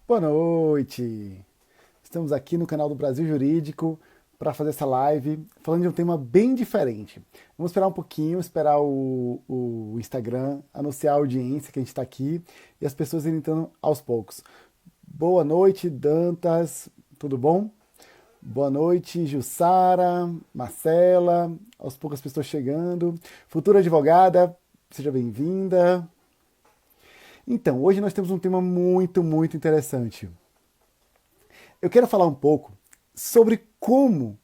Boa noite! Estamos aqui no canal do Brasil Jurídico para fazer essa live falando de um tema bem diferente. Vamos esperar um pouquinho, esperar o Instagram anunciar a audiência que a gente está aqui e as pessoas irem entrando aos poucos. Boa noite, Dantas, tudo bom? Boa noite, Jussara, Marcela, aos poucos as pessoas chegando. Futura advogada, seja bem-vinda. Então, hoje nós temos um tema muito interessante. Eu quero falar um pouco sobre como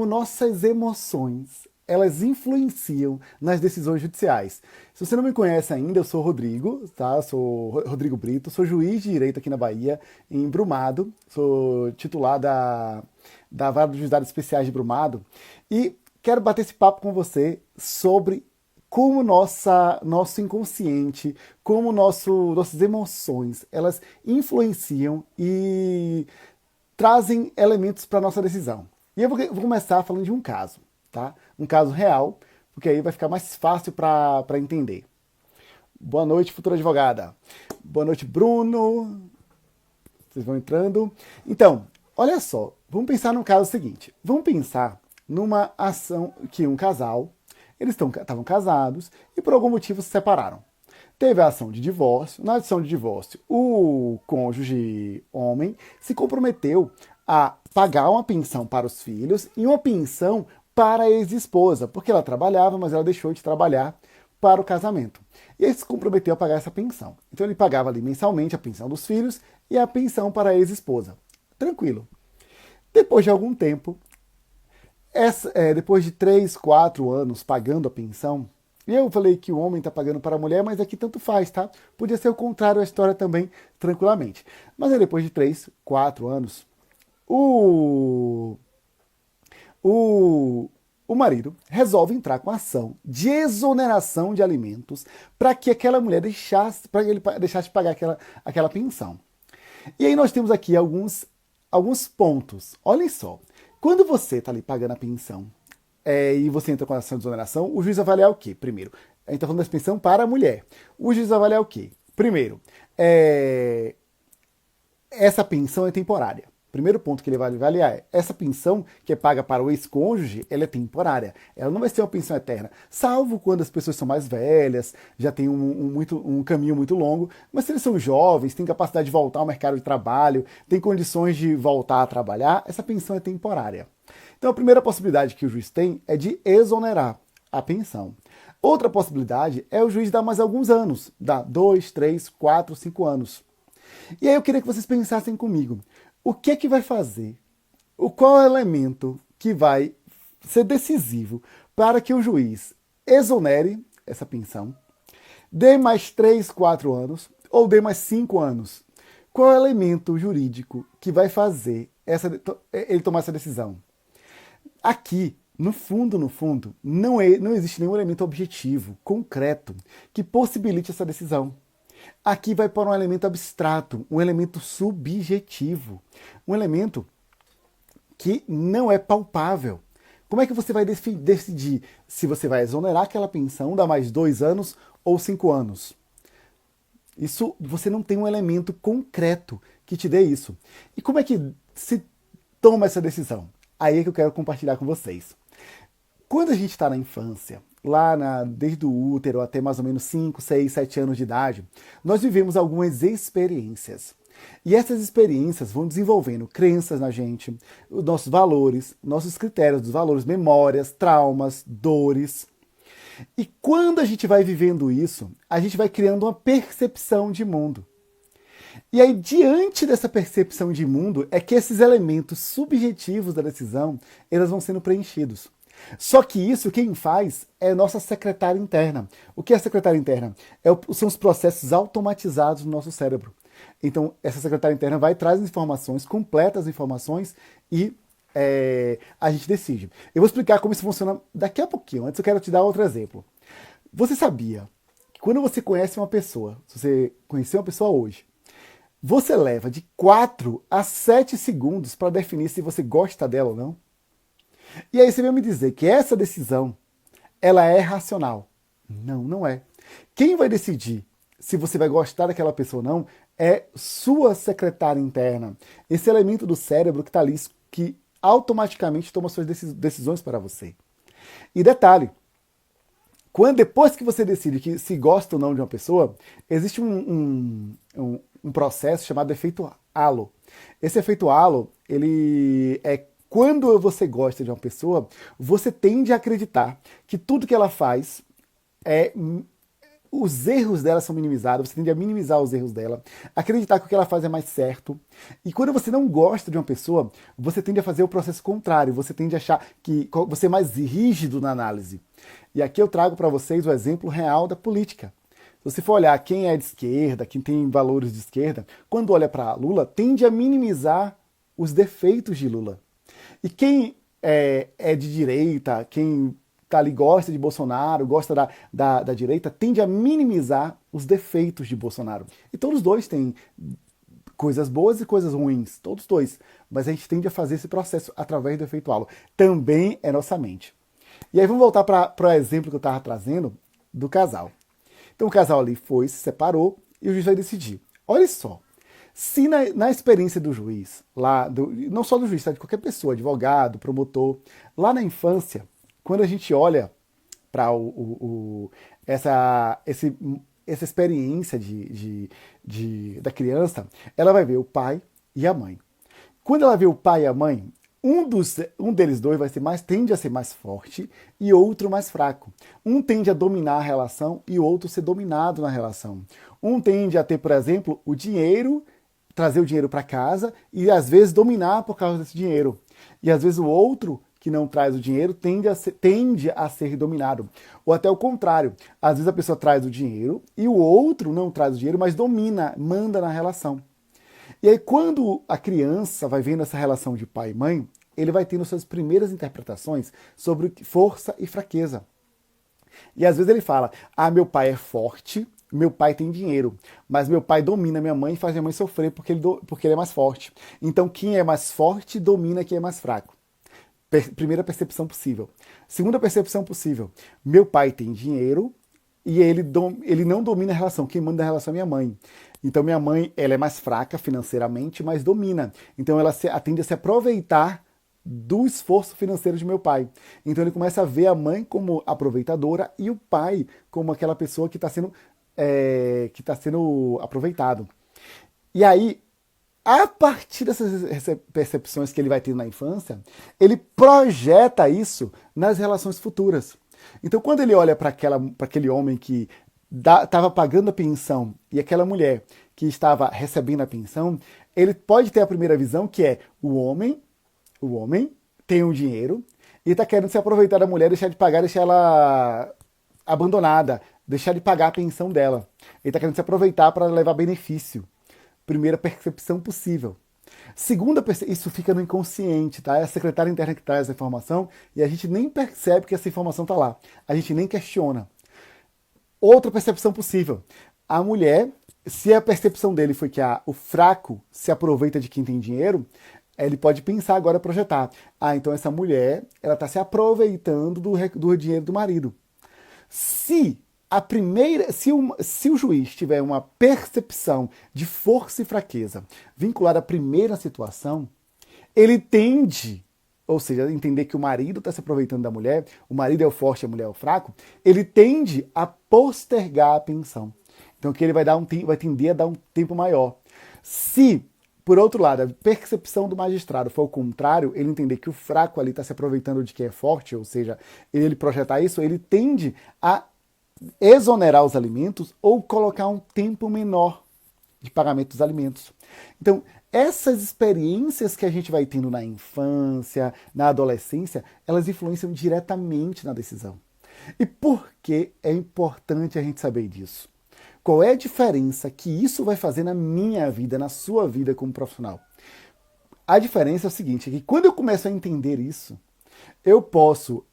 nossas emoções elas influenciam nas decisões judiciais. Se você não me conhece ainda, eu sou o Rodrigo, tá? Eu sou Rodrigo Brito, sou juiz de direito aqui na Bahia, em Brumado, sou titular da Vara dos Juizados Especiais de Brumado e quero bater esse papo com você sobre como nosso inconsciente, como nossas emoções, elas influenciam e trazem elementos para a nossa decisão. E eu vou começar falando de um caso, tá? Um caso real, porque aí vai ficar mais fácil para entender. Boa noite, futura advogada. Boa noite, Bruno. Vocês vão entrando. Então, olha só, vamos pensar no caso seguinte. Vamos pensar numa ação que um casal, eles estavam casados e por algum motivo se separaram. Teve a ação de divórcio. Na ação de divórcio, o cônjuge homem se comprometeu a pagar uma pensão para os filhos e uma pensão para a ex-esposa, porque ela trabalhava, mas ela deixou de trabalhar para o casamento. E ele se comprometeu a pagar essa pensão. Então ele pagava ali mensalmente a pensão dos filhos e a pensão para a ex-esposa. Tranquilo. Depois de algum tempo, depois de 3, 4 anos pagando a pensão, e eu falei que o homem está pagando para a mulher, mas aqui tanto faz, tá? Podia ser o contrário a história também, tranquilamente. Mas aí depois de 3, 4 anos, o marido resolve entrar com ação de exoneração de alimentos para que aquela mulher para ele deixasse de pagar aquela pensão. E aí nós temos aqui alguns pontos. Olhem só, quando você está ali pagando a pensão e você entra com a ação de exoneração, o juiz vai avaliar o quê? Primeiro, a gente está falando da pensão para a mulher. O juiz vai avaliar o quê? Primeiro, essa pensão é temporária. Primeiro ponto que ele vai avaliar é essa pensão que é paga para o ex-cônjuge, ela é temporária. Ela não vai ser uma pensão eterna, salvo quando as pessoas são mais velhas, já tem um caminho muito longo, mas se eles são jovens, têm capacidade de voltar ao mercado de trabalho, têm condições de voltar a trabalhar, essa pensão é temporária. Então a primeira possibilidade que o juiz tem é de exonerar a pensão. Outra possibilidade é o juiz dar mais alguns anos, dar 2, 3, 4, 5 anos. E aí eu queria que vocês pensassem comigo, o que é que vai fazer? Qual é o elemento que vai ser decisivo para que o juiz exonere essa pensão, dê mais 3, 4 anos ou dê mais 5 anos? Qual é o elemento jurídico que vai fazer ele tomar essa decisão? Aqui, no fundo, não existe nenhum elemento objetivo, concreto, que possibilite essa decisão. Aqui vai para um elemento abstrato, um elemento subjetivo, um elemento que não é palpável. Como é que você vai decidir se você vai exonerar aquela pensão, dar mais 2 anos ou 5 anos? Isso, você não tem um elemento concreto que te dê isso. E como é que se toma essa decisão? Aí é que eu quero compartilhar com vocês. Quando a gente está na infância, desde o útero até mais ou menos 5, 6, 7 anos de idade, nós vivemos algumas experiências. E essas experiências vão desenvolvendo crenças na gente, os nossos valores, nossos critérios dos valores, memórias, traumas, dores. E quando a gente vai vivendo isso, a gente vai criando uma percepção de mundo. E aí, diante dessa percepção de mundo, é que esses elementos subjetivos da decisão, eles vão sendo preenchidos. Só que isso quem faz é a nossa secretária interna. O que é a secretária interna? São os processos automatizados no nosso cérebro. Então, essa secretária interna vai trazer informações, completa as informações e a gente decide. Eu vou explicar como isso funciona daqui a pouquinho. Antes eu quero te dar outro exemplo. Você sabia que quando você conhece uma pessoa, se você conhecer uma pessoa hoje, você leva de 4 a 7 segundos para definir se você gosta dela ou não? E aí você veio me dizer que essa decisão, ela é racional. Não, não é. Quem vai decidir se você vai gostar daquela pessoa ou não é sua secretária interna. Esse elemento do cérebro que está ali, que automaticamente toma suas decisões para você. E detalhe, depois que você decide que se gosta ou não de uma pessoa, existe um processo chamado efeito halo. Esse efeito halo, ele é quando você gosta de uma pessoa, você tende a acreditar que tudo que ela faz os erros dela são minimizados, você tende a minimizar os erros dela, acreditar que o que ela faz é mais certo. E quando você não gosta de uma pessoa, você tende a fazer o processo contrário, você tende a achar que você é mais rígido na análise. E aqui eu trago para vocês o exemplo real da política. Se você for olhar quem é de esquerda, quem tem valores de esquerda, quando olha para Lula, tende a minimizar os defeitos de Lula. E quem é de direita, quem tá ali, gosta de Bolsonaro, gosta da direita, tende a minimizar os defeitos de Bolsonaro. E todos dois têm coisas boas e coisas ruins, todos dois. Mas a gente tende a fazer esse processo através do efeito halo. Também é nossa mente. E aí vamos voltar para o exemplo que eu estava trazendo do casal. Então o casal ali se separou e o juiz vai decidir. Olha só, se na experiência do juiz, não só do juiz, tá, de qualquer pessoa, advogado, promotor, lá na infância, quando a gente olha para essa experiência da criança, ela vai ver o pai e a mãe. Quando ela vê o pai e a mãe, um deles dois tende a ser mais forte e outro mais fraco. Um tende a dominar a relação e o outro ser dominado na relação. Um tende a ter, por exemplo, o dinheiro, trazer o dinheiro para casa e às vezes dominar por causa desse dinheiro. E às vezes o outro, que não traz o dinheiro, tende a ser dominado. Ou até o contrário. Às vezes a pessoa traz o dinheiro e o outro não traz o dinheiro, mas domina, manda na relação. E aí quando a criança vai vendo essa relação de pai e mãe, ele vai tendo suas primeiras interpretações sobre força e fraqueza. E às vezes ele fala, meu pai é forte, meu pai tem dinheiro, mas meu pai domina minha mãe e faz minha mãe sofrer porque ele é mais forte. Então quem é mais forte domina quem é mais fraco. Primeira percepção possível. Segunda percepção possível. Meu pai tem dinheiro e ele não domina a relação. Quem manda a relação é minha mãe. Então minha mãe ela é mais fraca financeiramente, mas domina. Então ela tende a se aproveitar do esforço financeiro de meu pai. Então ele começa a ver a mãe como aproveitadora e o pai como aquela pessoa que está sendo aproveitado. E aí, a partir dessas percepções que ele vai ter na infância, ele projeta isso nas relações futuras. Então, quando ele olha para aquele homem que estava pagando a pensão e aquela mulher que estava recebendo a pensão, ele pode ter a primeira visão que é o homem tem um dinheiro e está querendo se aproveitar da mulher, deixar de pagar, deixar ela abandonada, deixar de pagar a pensão dela. Ele está querendo se aproveitar para levar benefício. Primeira percepção possível. Segunda percepção, isso fica no inconsciente, tá? É a secretária interna que traz essa informação e a gente nem percebe que essa informação está lá. A gente nem questiona. Outra percepção possível. A mulher, se a percepção dele foi que o fraco se aproveita de quem tem dinheiro, ele pode pensar agora, projetar. Então essa mulher, ela está se aproveitando do dinheiro do marido. Se o juiz tiver uma percepção de força e fraqueza vinculada à primeira situação, ele tende, ou seja, entender que o marido está se aproveitando da mulher, o marido é o forte e a mulher é o fraco, ele tende a postergar a pensão. Então que ele vai tender a dar um tempo maior. Se, por outro lado, a percepção do magistrado for o contrário, ele entender que o fraco ali está se aproveitando de quem é forte, ou seja, ele projetar isso, ele tende a exonerar os alimentos ou colocar um tempo menor de pagamento dos alimentos. Então, essas experiências que a gente vai tendo na infância, na adolescência, elas influenciam diretamente na decisão. E por que é importante a gente saber disso? Qual é a diferença que isso vai fazer na minha vida, na sua vida como profissional? A diferença é o seguinte, é que quando eu começo a entender isso, eu posso,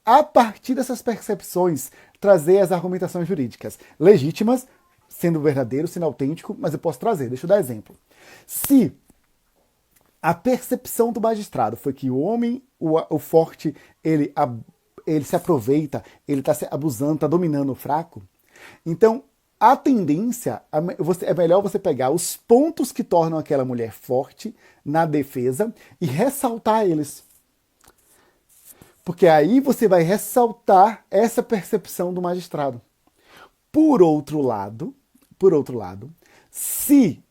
a partir dessas percepções, trazer as argumentações jurídicas legítimas, sendo verdadeiro, sendo autêntico, mas eu posso trazer. Deixa eu dar exemplo. Se a percepção do magistrado foi que o homem, o forte, ele se aproveita, ele está abusando, está dominando o fraco, então a tendência é melhor você pegar os pontos que tornam aquela mulher forte na defesa e ressaltar eles. Porque aí você vai ressaltar essa percepção do magistrado. Por outro lado, se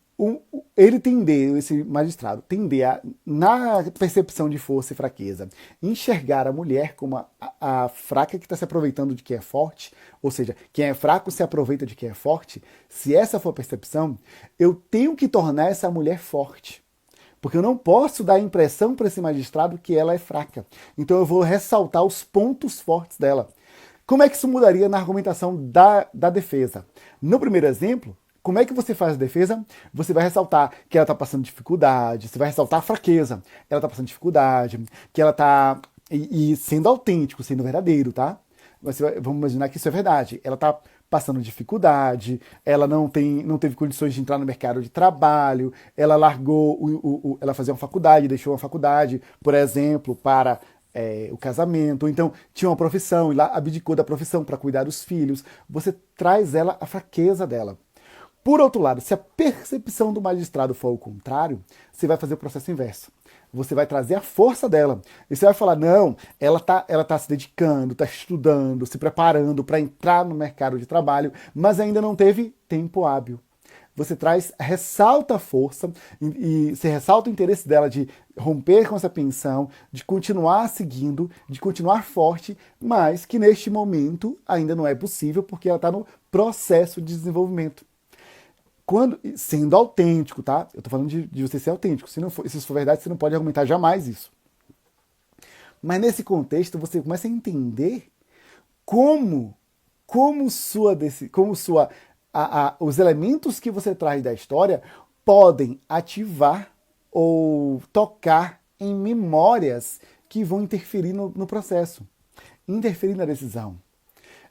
ele tender, esse magistrado, tender na percepção de força e fraqueza, enxergar a mulher como a fraca que está se aproveitando de quem é forte, ou seja, quem é fraco se aproveita de quem é forte, se essa for a percepção, eu tenho que tornar essa mulher forte. Porque eu não posso dar a impressão para esse magistrado que ela é fraca. Então eu vou ressaltar os pontos fortes dela. Como é que isso mudaria na argumentação da defesa? No primeiro exemplo, como é que você faz a defesa? Você vai ressaltar que ela está passando dificuldade, você vai ressaltar a fraqueza. Ela está passando dificuldade, que ela está... E sendo autêntico, sendo verdadeiro, tá? Vamos imaginar que isso é verdade. Ela está passando dificuldade, ela não teve condições de entrar no mercado de trabalho, ela largou, ela fazia uma faculdade, deixou uma faculdade, por exemplo, para o casamento, ou então tinha uma profissão e lá abdicou da profissão para cuidar dos filhos. Você traz ela a fraqueza dela. Por outro lado, se a percepção do magistrado for o contrário, você vai fazer o processo inverso. Você vai trazer a força dela. E você vai falar, não, ela tá se dedicando, está estudando, se preparando para entrar no mercado de trabalho, mas ainda não teve tempo hábil. Você ressalta a força e você ressalta o interesse dela de romper com essa pensão, de continuar seguindo, de continuar forte, mas que neste momento ainda não é possível porque ela está no processo de desenvolvimento. Sendo autêntico, tá? Eu tô falando de você ser autêntico. Se isso for verdade, você não pode argumentar jamais isso. Mas nesse contexto, você começa a entender os elementos que você traz da história podem ativar ou tocar em memórias que vão interferir no processo, interferir na decisão.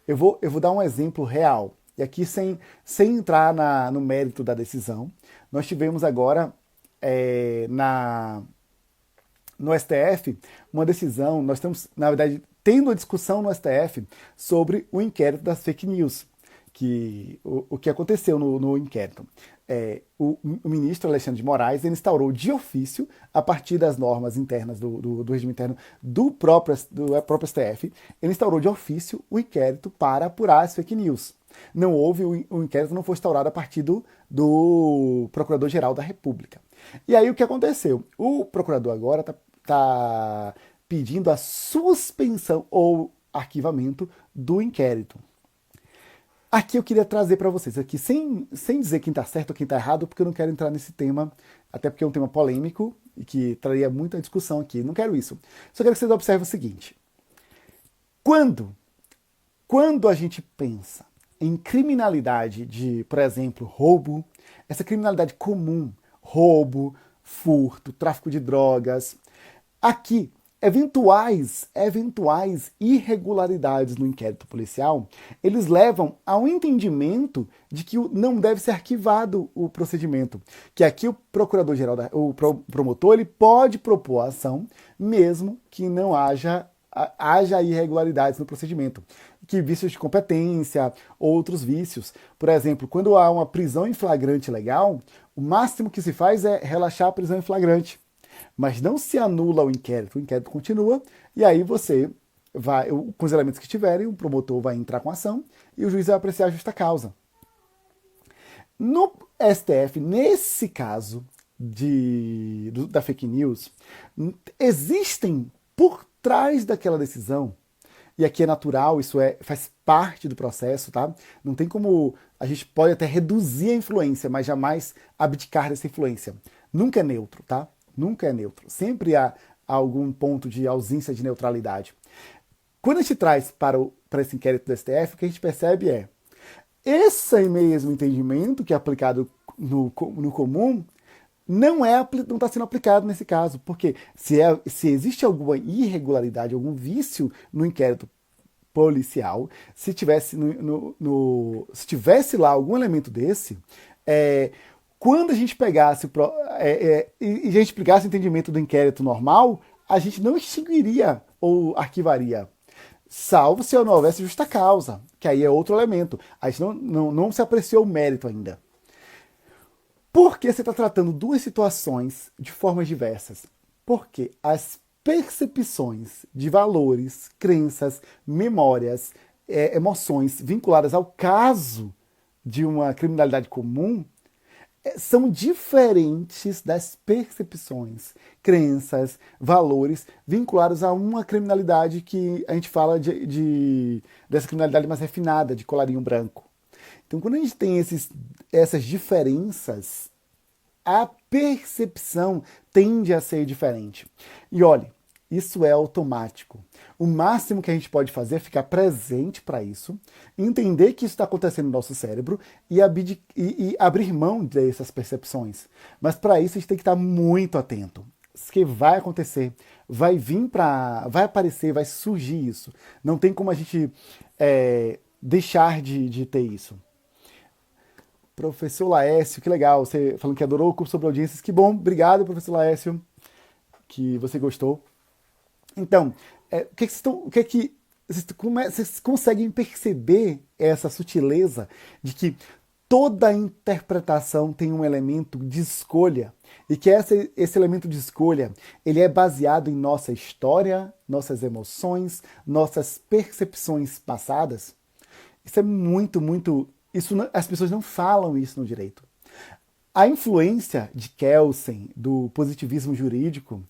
Eu vou dar um exemplo real. E aqui, sem entrar no mérito da decisão, nós tivemos agora no STF uma decisão, nós estamos, na verdade, tendo uma discussão no STF sobre o inquérito das fake news, o que aconteceu no inquérito. O ministro Alexandre de Moraes ele instaurou de ofício, a partir das normas internas do regime interno do próprio STF, ele instaurou de ofício o inquérito para apurar as fake news. Não houve, o inquérito não foi instaurado a partir do Procurador-Geral da República. E aí o que aconteceu? O procurador agora está pedindo a suspensão ou arquivamento do inquérito. Aqui eu queria trazer para vocês, aqui sem dizer quem está certo ou quem está errado, porque eu não quero entrar nesse tema, até porque é um tema polêmico e que traria muita discussão aqui. Não quero isso. Só quero que vocês observem o seguinte. Quando a gente pensa em criminalidade de, por exemplo, roubo, essa criminalidade comum, roubo, furto, tráfico de drogas, aqui, eventuais irregularidades no inquérito policial, eles levam ao entendimento de que não deve ser arquivado o procedimento, que aqui o procurador-geral, o promotor, ele pode propor a ação, mesmo que não haja irregularidades no procedimento, que vícios de competência, outros vícios. Por exemplo, quando há uma prisão em flagrante legal, o máximo que se faz é relaxar a prisão em flagrante. Mas não se anula o inquérito continua, e aí você vai, com os elementos que tiverem, o promotor vai entrar com a ação e o juiz vai apreciar a justa causa. No STF, nesse caso da fake news, existem por trás daquela decisão, e aqui é natural, isso faz parte do processo, tá? Não tem como, a gente pode até reduzir a influência, mas jamais abdicar dessa influência. Nunca é neutro, tá? Nunca é neutro. Sempre há algum ponto de ausência de neutralidade. Quando a gente traz para esse inquérito do STF, o que a gente percebe é esse mesmo entendimento que é aplicado no comum não está sendo aplicado nesse caso, porque se existe alguma irregularidade, algum vício no inquérito policial, se tivesse lá algum elemento desse, quando a gente pegasse e a gente explicasse o entendimento do inquérito normal, a gente não extinguiria ou arquivaria. salvo se não houvesse justa causa, que aí é outro elemento. A gente não se apreciou o mérito ainda. Porque você está tratando duas situações de formas diversas? Porque as percepções de valores, crenças, memórias, emoções vinculadas ao caso de uma criminalidade comum são diferentes das percepções, crenças, valores vinculados a uma criminalidade que a gente fala dessa criminalidade mais refinada, de colarinho branco. Então, quando a gente tem essas diferenças, a percepção tende a ser diferente. E olhe, isso é automático. O máximo que a gente pode fazer é ficar presente para isso, entender que isso está acontecendo no nosso cérebro e abrir mão dessas percepções. Mas para isso a gente tem que estar muito atento. Isso que vai acontecer, vai aparecer, vai surgir isso. Não tem como a gente deixar de ter isso. Professor Laércio, que legal, você falando que adorou o curso sobre audiências, que bom, obrigado, professor Laércio, que você gostou. Então, vocês conseguem perceber essa sutileza de que toda interpretação tem um elemento de escolha e que esse elemento de escolha ele é baseado em nossa história, nossas emoções, nossas percepções passadas? Isso é muito, muito... as pessoas não falam isso no direito. A influência de Kelsen, do positivismo jurídico,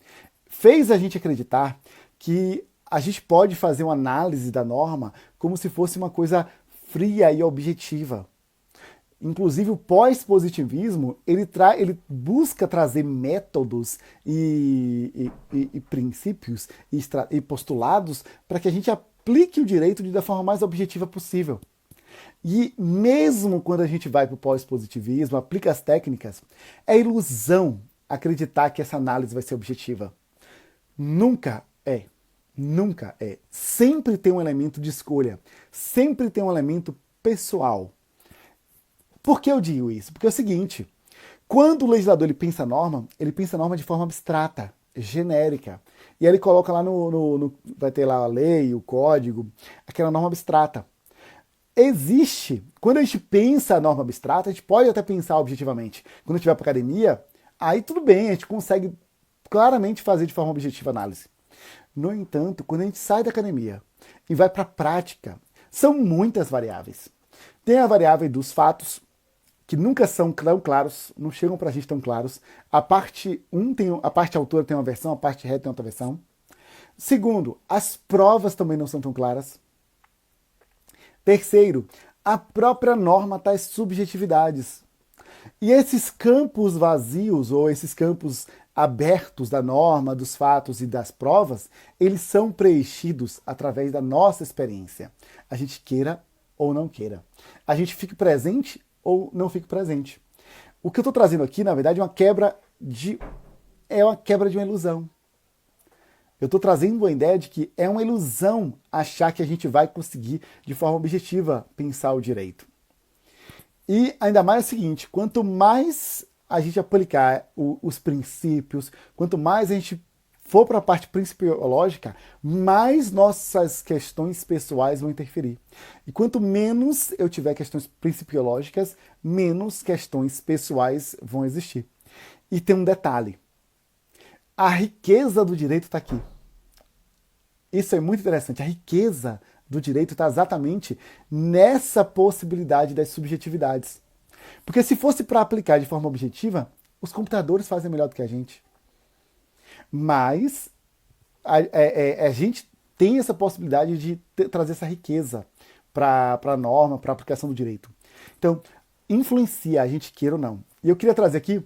fez a gente acreditar que a gente pode fazer uma análise da norma como se fosse uma coisa fria e objetiva. Inclusive, o pós-positivismo, ele busca trazer métodos e princípios e postulados para que a gente aplique o direito da forma mais objetiva possível. E mesmo quando a gente vai para o pós-positivismo, aplica as técnicas, é ilusão acreditar que essa análise vai ser objetiva. Nunca é. Nunca é. Sempre tem um elemento de escolha. Sempre tem um elemento pessoal. Por que eu digo isso? Porque é o seguinte, quando o legislador ele pensa a norma de forma abstrata, genérica. E aí ele coloca lá vai ter lá a lei, o código, aquela norma abstrata. Existe, quando a gente pensa a norma abstrata, a gente pode até pensar objetivamente. Quando a gente vai para a academia, aí tudo bem, a gente consegue claramente fazer de forma objetiva a análise. No entanto, quando a gente sai da academia e vai para a prática, são muitas variáveis. Tem a variável dos fatos, que nunca são tão claros, não chegam para a gente tão claros. A parte autora tem uma versão, a parte reta tem outra versão. Segundo, as provas também não são tão claras. Terceiro, a própria norma traz subjetividades. E esses campos vazios, ou esses campos abertos da norma, dos fatos e das provas, eles são preenchidos através da nossa experiência. A gente queira ou não queira. A gente fique presente ou não fique presente. O que eu estou trazendo aqui, na verdade, é uma quebra de uma ilusão. Eu estou trazendo a ideia de que é uma ilusão achar que a gente vai conseguir, de forma objetiva, pensar o direito. E ainda mais é o seguinte, quanto mais a gente aplicar os princípios, quanto mais a gente for para a parte principiológica, mais nossas questões pessoais vão interferir. E quanto menos eu tiver questões principiológicas, menos questões pessoais vão existir. E tem um detalhe. A riqueza do direito está aqui. Isso é muito interessante. A riqueza do direito está exatamente nessa possibilidade das subjetividades. Porque se fosse para aplicar de forma objetiva, os computadores fazem melhor do que a gente. Mas a gente tem essa possibilidade de trazer essa riqueza para a norma, para a aplicação do direito. Então, influencia, a gente queira ou não. E eu queria trazer aqui,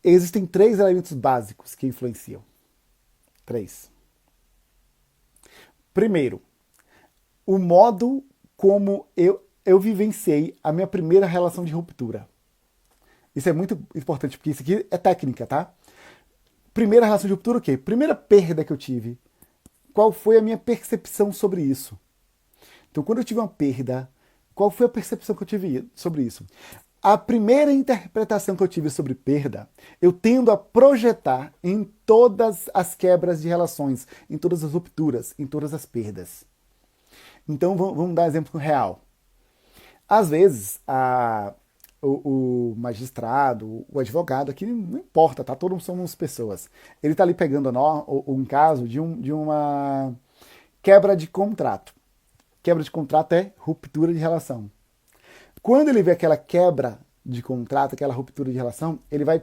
existem 3 elementos básicos que influenciam. 3. Primeiro, o modo como eu vivenciei a minha primeira relação de ruptura. Isso é muito importante, porque isso aqui é técnica, tá? Primeira relação de ruptura, o quê? Primeira perda que eu tive. Qual foi a minha percepção sobre isso? Então, quando eu tive uma perda, qual foi a percepção que eu tive sobre isso? A primeira interpretação que eu tive sobre perda, eu tendo a projetar em todas as quebras de relações, em todas as rupturas, em todas as perdas. Então vamos dar um exemplo real. Às vezes, o magistrado, o advogado, aqui não importa, tá? Todos somos pessoas. Ele está ali pegando um caso de uma quebra de contrato. Quebra de contrato é ruptura de relação. Quando ele vê aquela quebra de contrato, aquela ruptura de relação, ele vai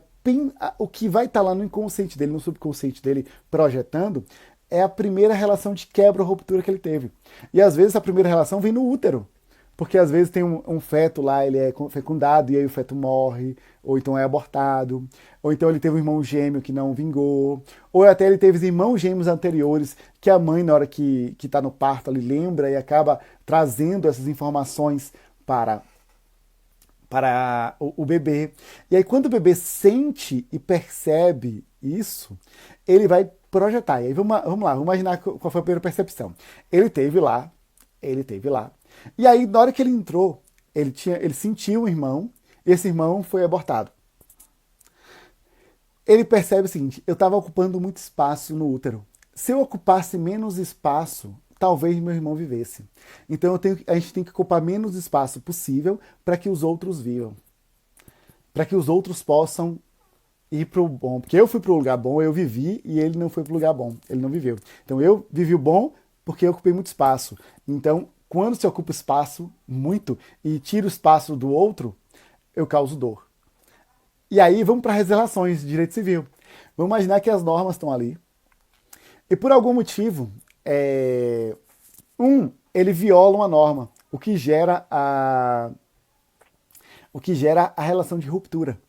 o que vai estar lá no inconsciente dele, no subconsciente dele, projetando, é a primeira relação de quebra ou ruptura que ele teve. E às vezes a primeira relação vem no útero. Porque às vezes tem um feto lá, ele é fecundado e aí o feto morre, ou então é abortado, ou então ele teve um irmão gêmeo que não vingou, ou até ele teve irmãos gêmeos anteriores que a mãe, na hora que está no parto, ali lembra e acaba trazendo essas informações para o bebê. E aí quando o bebê sente e percebe isso, ele vai projetar. E aí vamos lá, vamos imaginar qual foi a primeira percepção. Ele teve lá. E aí, na hora que ele entrou, ele sentiu um irmão, e esse irmão foi abortado. Ele percebe o seguinte: eu estava ocupando muito espaço no útero. Se eu ocupasse menos espaço, talvez meu irmão vivesse. Então a gente tem que ocupar menos espaço possível para que os outros vivam. Para que os outros possam ir para o bom. Porque eu fui para o lugar bom, eu vivi, e ele não foi para o lugar bom, ele não viveu. Então eu vivi o bom porque eu ocupei muito espaço. Então, quando se ocupa espaço muito e tira o espaço do outro, eu causo dor. E aí vamos para as relações de direito civil. Vamos imaginar que as normas estão ali. E por algum motivo, ele viola uma norma, o que gera a relação de ruptura.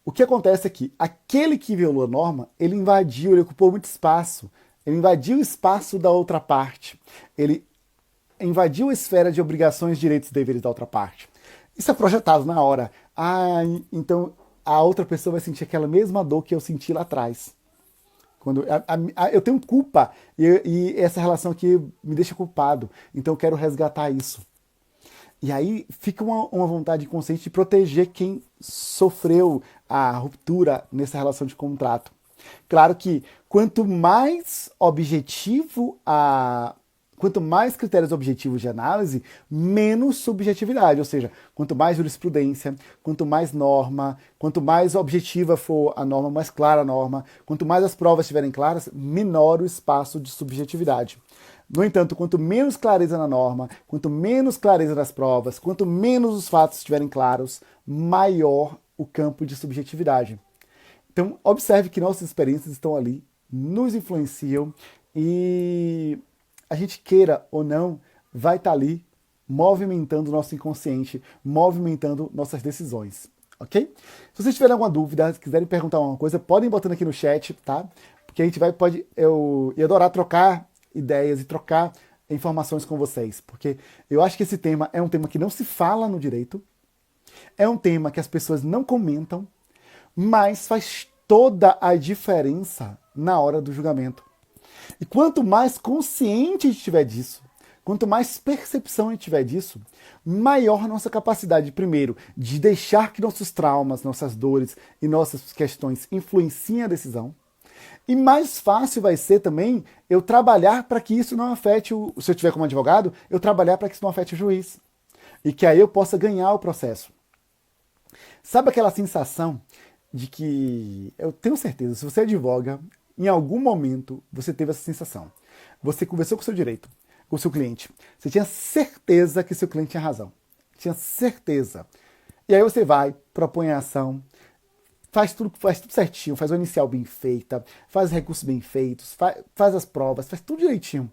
O que acontece é que aquele que violou a norma, ele invadiu, ele ocupou muito espaço. Ele invadiu o espaço da outra parte. Ele invadiu a esfera de obrigações, direitos e deveres da outra parte. Isso é projetado na hora. Então a outra pessoa vai sentir aquela mesma dor que eu senti lá atrás. Quando eu tenho culpa e essa relação aqui me deixa culpado. Então eu quero resgatar isso. E aí fica uma vontade consciente de proteger quem sofreu a ruptura nessa relação de contrato. Claro que quanto mais critérios objetivos de análise, menos subjetividade, ou seja, quanto mais jurisprudência, quanto mais norma, quanto mais objetiva for a norma, mais clara a norma, quanto mais as provas estiverem claras, menor o espaço de subjetividade. No entanto, quanto menos clareza na norma, quanto menos clareza nas provas, quanto menos os fatos estiverem claros, maior o campo de subjetividade. Então, observe que nossas experiências estão ali, nos influenciam e a gente queira ou não, vai estar ali movimentando o nosso inconsciente, movimentando nossas decisões, ok? Se vocês tiverem alguma dúvida, se quiserem perguntar alguma coisa, podem botando aqui no chat, tá? Porque a gente eu ia adorar trocar ideias e trocar informações com vocês, porque eu acho que esse tema é um tema que não se fala no direito, é um tema que as pessoas não comentam, mas faz toda a diferença na hora do julgamento. E quanto mais consciente a gente tiver disso, quanto mais percepção a gente tiver disso, maior nossa capacidade, primeiro, de deixar que nossos traumas, nossas dores e nossas questões influenciem a decisão. E mais fácil vai ser também eu trabalhar para que isso não afete, se eu tiver como advogado, eu trabalhar para que isso não afete o juiz. E que aí eu possa ganhar o processo. Sabe aquela sensação de que, eu tenho certeza, se você advoga, em algum momento você teve essa sensação. Você conversou com o seu direito, com o seu cliente. Você tinha certeza que seu cliente tinha razão. Tinha certeza. E aí você vai, propõe a ação, faz tudo certinho, faz o inicial bem feita, faz os recursos bem feitos, faz as provas, faz tudo direitinho.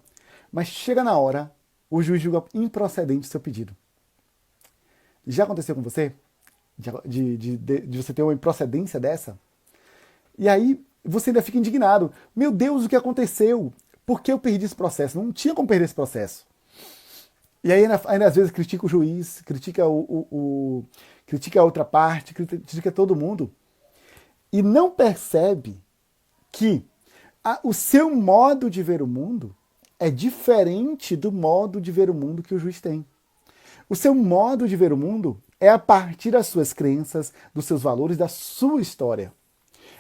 Mas chega na hora, o juiz julga improcedente o seu pedido. Já aconteceu com você? De você ter uma improcedência dessa? E aí você ainda fica indignado. Meu Deus, o que aconteceu? Por que eu perdi esse processo? Não tinha como perder esse processo. E aí ainda às vezes critica o juiz, critica critica a outra parte, critica todo mundo. E não percebe que o seu modo de ver o mundo é diferente do modo de ver o mundo que o juiz tem. O seu modo de ver o mundo É a partir das suas crenças, dos seus valores, da sua história.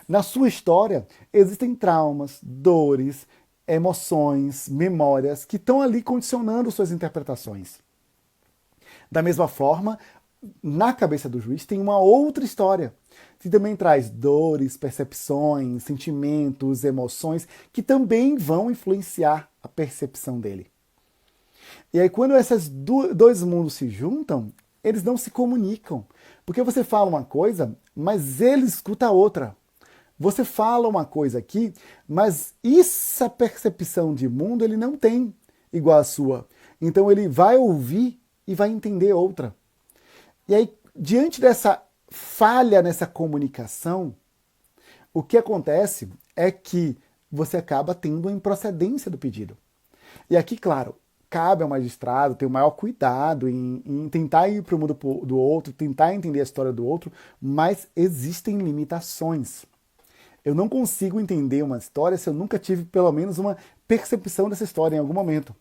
Na sua história existem traumas, dores, emoções, memórias que estão ali condicionando suas interpretações. Da mesma forma, na cabeça do juiz tem uma outra história, que também traz dores, percepções, sentimentos, emoções, que também vão influenciar a percepção dele. E aí, quando esses dois mundos se juntam, eles não se comunicam. Porque você fala uma coisa, mas ele escuta a outra. Você fala uma coisa aqui, mas essa percepção de mundo ele não tem igual a sua. Então ele vai ouvir e vai entender outra. E aí, diante dessa falha nessa comunicação, o que acontece é que você acaba tendo uma improcedência do pedido. E aqui, claro, cabe ao magistrado ter o maior cuidado em tentar ir para o mundo do outro, tentar entender a história do outro, mas existem limitações. Eu não consigo entender uma história se eu nunca tive pelo menos uma percepção dessa história em algum momento.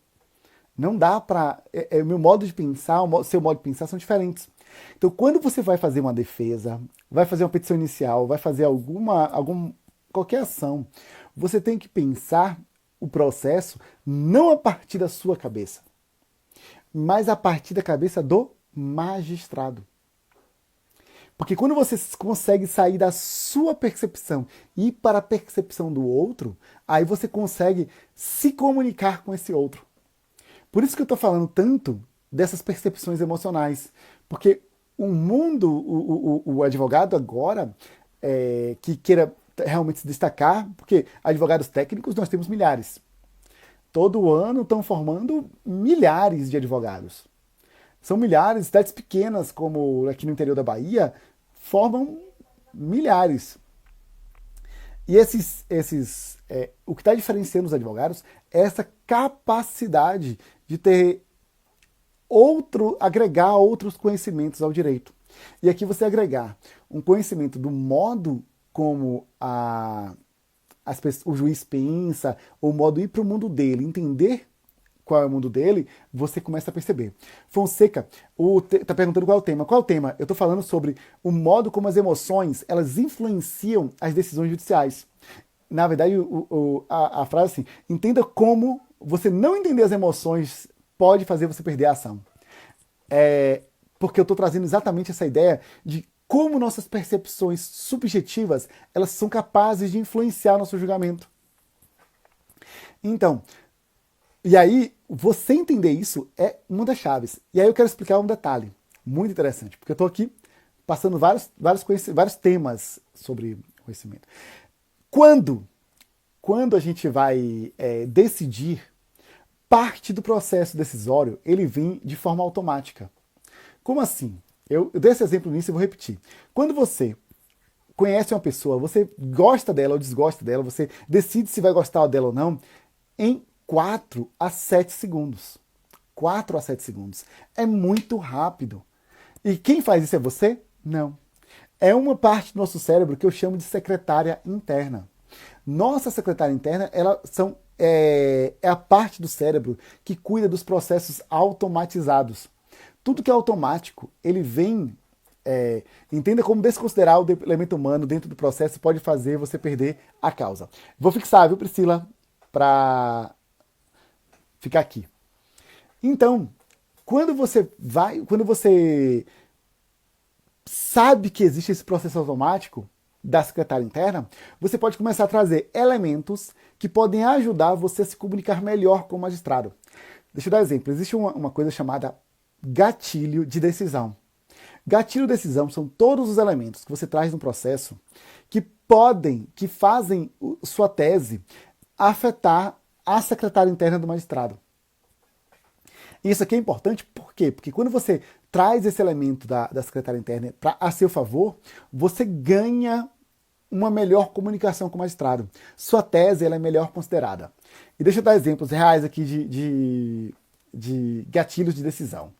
Não dá para... O meu modo de pensar, o seu modo de pensar são diferentes. Então, quando você vai fazer uma defesa, vai fazer uma petição inicial, vai fazer qualquer ação, você tem que pensar o processo não a partir da sua cabeça, mas a partir da cabeça do magistrado. Porque quando você consegue sair da sua percepção e ir para a percepção do outro, aí você consegue se comunicar com esse outro. Por isso que eu estou falando tanto dessas percepções emocionais. Porque o mundo, o advogado agora, que queira realmente se destacar, porque advogados técnicos nós temos milhares. Todo ano estão formando milhares de advogados. São milhares, cidades pequenas, como aqui no interior da Bahia, formam milhares. E o que está diferenciando os advogados é essa capacidade de ter agregar outros conhecimentos ao direito. E aqui você agregar um conhecimento do modo como o juiz pensa, ou o modo de ir para o mundo dele, entender qual é o mundo dele, você começa a perceber. Fonseca está perguntando qual é o tema. Qual é o tema? Eu estou falando sobre o modo como as emoções elas influenciam as decisões judiciais. Na verdade, a frase é assim, entenda como você não entender as emoções pode fazer você perder a ação. Porque eu estou trazendo exatamente essa ideia de como nossas percepções subjetivas elas são capazes de influenciar nosso julgamento. Então, e aí, você entender isso é uma das chaves. E aí eu quero explicar um detalhe muito interessante, porque eu estou aqui passando vários temas sobre conhecimento. Quando a gente vai decidir, parte do processo decisório, ele vem de forma automática. Como assim? Eu dei esse exemplo nisso e vou repetir. Quando você conhece uma pessoa, você gosta dela ou desgosta dela, você decide se vai gostar dela ou não, em 4 a 7 segundos. 4 a 7 segundos. É muito rápido. E quem faz isso é você? Não. É uma parte do nosso cérebro que eu chamo de secretária interna. Nossa secretária interna, é a parte do cérebro que cuida dos processos automatizados. Tudo que é automático, ele vem... entenda como desconsiderar o elemento humano dentro do processo pode fazer você perder a causa. Vou fixar, viu, Priscila? Para ficar aqui. Então, quando você sabe que existe esse processo automático da secretária interna, você pode começar a trazer elementos que podem ajudar você a se comunicar melhor com o magistrado. Deixa eu dar um exemplo. Existe uma coisa chamada gatilho de decisão. Gatilho de decisão são todos os elementos que você traz no processo que fazem sua tese afetar a secretária interna do magistrado. E isso aqui é importante, por quê? Porque quando você traz esse elemento da secretária interna a seu favor, você ganha uma melhor comunicação com o magistrado. Sua tese ela é melhor considerada. E deixa eu dar exemplos reais aqui de gatilhos de decisão.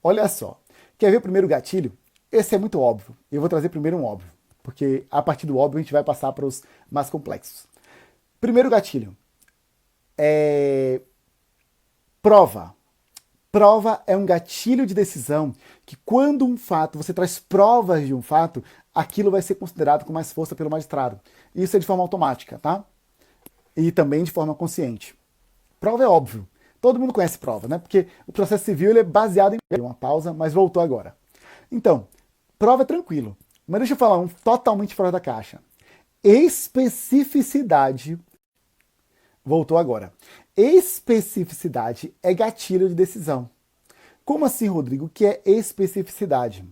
Olha só, quer ver o primeiro gatilho? Esse é muito óbvio. Eu vou trazer primeiro um óbvio, porque a partir do óbvio a gente vai passar para os mais complexos. Primeiro gatilho. Prova. Prova é um gatilho de decisão que quando um fato, você traz provas de um fato, aquilo vai ser considerado com mais força pelo magistrado. Isso é de forma automática, tá? E também de forma consciente. Prova é óbvio. Todo mundo conhece prova, né? Porque o processo civil ele é baseado em uma pausa, mas voltou agora. Então, prova é tranquilo. Mas deixa eu falar um totalmente fora da caixa. Especificidade. Voltou agora. Especificidade é gatilho de decisão. Como assim, Rodrigo? O que é especificidade?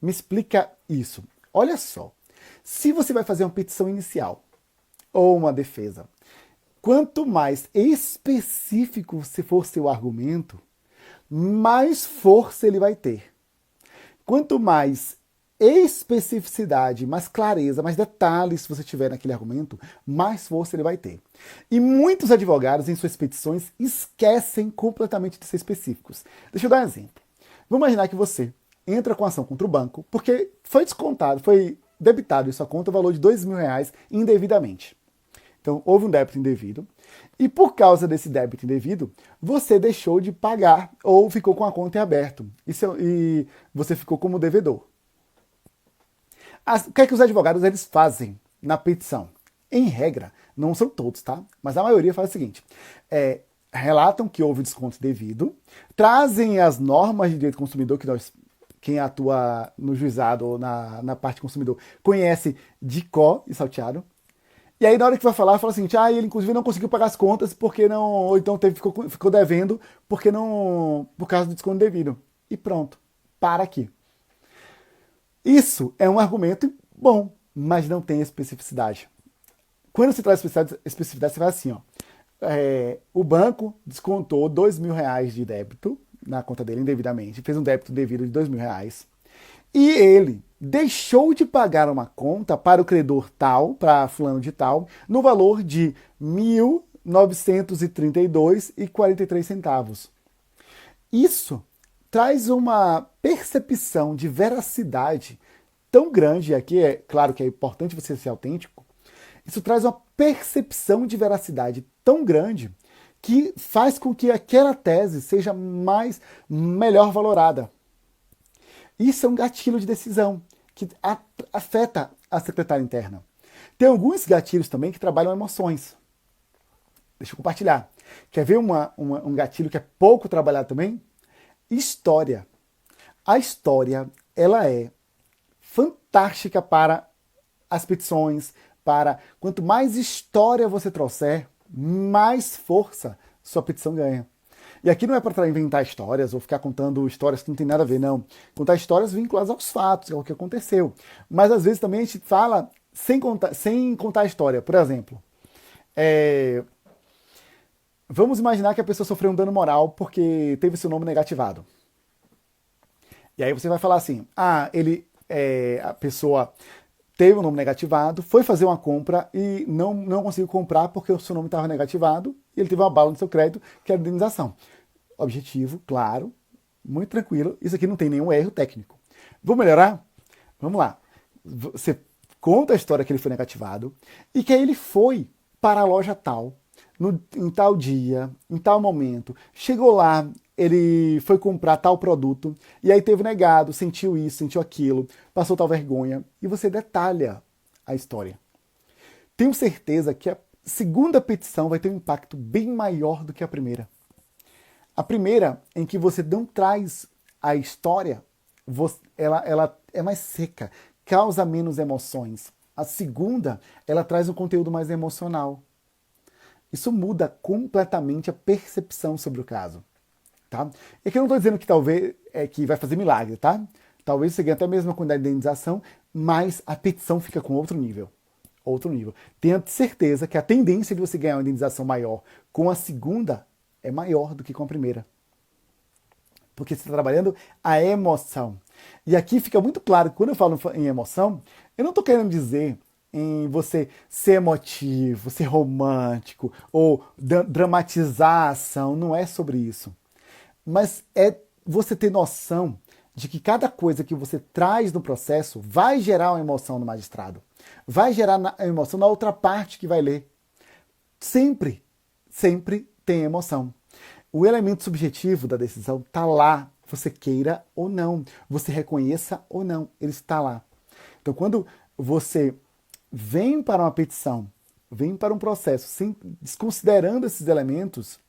Me explica isso. Olha só. Se você vai fazer uma petição inicial ou uma defesa, quanto mais específico se for seu argumento, mais força ele vai ter. Quanto mais especificidade, mais clareza, mais detalhes você tiver naquele argumento, mais força ele vai ter. E muitos advogados, em suas petições, esquecem completamente de ser específicos. Deixa eu dar um exemplo. Vamos imaginar que você entra com ação contra o banco, porque foi descontado, foi debitado em sua conta o valor de R$ 2.000 indevidamente. Então, houve um débito indevido, e por causa desse débito indevido, você deixou de pagar ou ficou com a conta em aberto, e você ficou como devedor. O que é que os advogados eles fazem na petição? Em regra, não são todos, tá? Mas a maioria faz o seguinte, relatam que houve desconto devido, trazem as normas de direito do consumidor, que quem atua no juizado ou na parte consumidor conhece de có e salteado. E aí, na hora que vai falar, fala assim, ele inclusive não conseguiu pagar as contas porque não, ou então ficou devendo porque não, por causa do desconto devido. E pronto, para aqui. Isso é um argumento bom, mas não tem especificidade. Quando você traz especificidade, você vai assim, ó. O banco descontou R$ 2.000 de débito na conta dele indevidamente, fez um débito devido de R$ 2.000, e ele deixou de pagar uma conta para o credor tal, para fulano de tal, no valor de R$ 1.932,43. Isso traz uma percepção de veracidade tão grande, e aqui é claro que é importante você ser autêntico, isso traz uma percepção de veracidade tão grande que faz com que aquela tese seja melhor valorada. Isso é um gatilho de decisão que afeta a secretária interna. Tem alguns gatilhos também que trabalham emoções. Deixa eu compartilhar. Quer ver um gatilho que é pouco trabalhado também? História. A história, ela é fantástica para as petições, quanto mais história você trouxer, mais força sua petição ganha. E aqui não é para inventar histórias ou ficar contando histórias que não tem nada a ver, não. Contar histórias vinculadas aos fatos, ao que aconteceu. Mas às vezes também a gente fala sem contar a história. Por exemplo, vamos imaginar que a pessoa sofreu um dano moral porque teve seu nome negativado. E aí você vai falar assim, a pessoa teve o nome negativado, foi fazer uma compra e não conseguiu comprar porque o seu nome estava negativado e ele teve uma bala no seu crédito, que é a indenização. Objetivo, claro, muito tranquilo. Isso aqui não tem nenhum erro técnico. Vou melhorar? Vamos lá. Você conta a história que ele foi negativado e que aí ele foi para a loja tal, em tal dia, em tal momento, chegou lá, ele foi comprar tal produto, e aí teve negado, sentiu isso, sentiu aquilo, passou tal vergonha, e você detalha a história. Tenho certeza que a segunda petição vai ter um impacto bem maior do que a primeira. A primeira, em que você não traz a história, ela é mais seca, causa menos emoções. A segunda, ela traz um conteúdo mais emocional. Isso muda completamente a percepção sobre o caso. Tá? E aqui eu não estou dizendo que talvez que vai fazer milagre, tá? Talvez você ganhe até mesmo a quantidade de indenização, mas a petição fica com outro nível. Outro nível. Tenha certeza que a tendência de você ganhar uma indenização maior com a segunda é maior do que com a primeira. Porque você está trabalhando a emoção. E aqui fica muito claro que quando eu falo em emoção, eu não estou querendo dizer em você ser emotivo, ser romântico ou dramatizar a ação. Não é sobre isso. Mas é você ter noção de que cada coisa que você traz no processo vai gerar uma emoção no magistrado. Vai gerar uma emoção na outra parte que vai ler. Sempre tem emoção. o elemento subjetivo da decisão está lá, você queira ou não, você reconheça ou não, ele está lá. Então, quando você vem para uma petição, vem para um processo, desconsiderando esses elementos,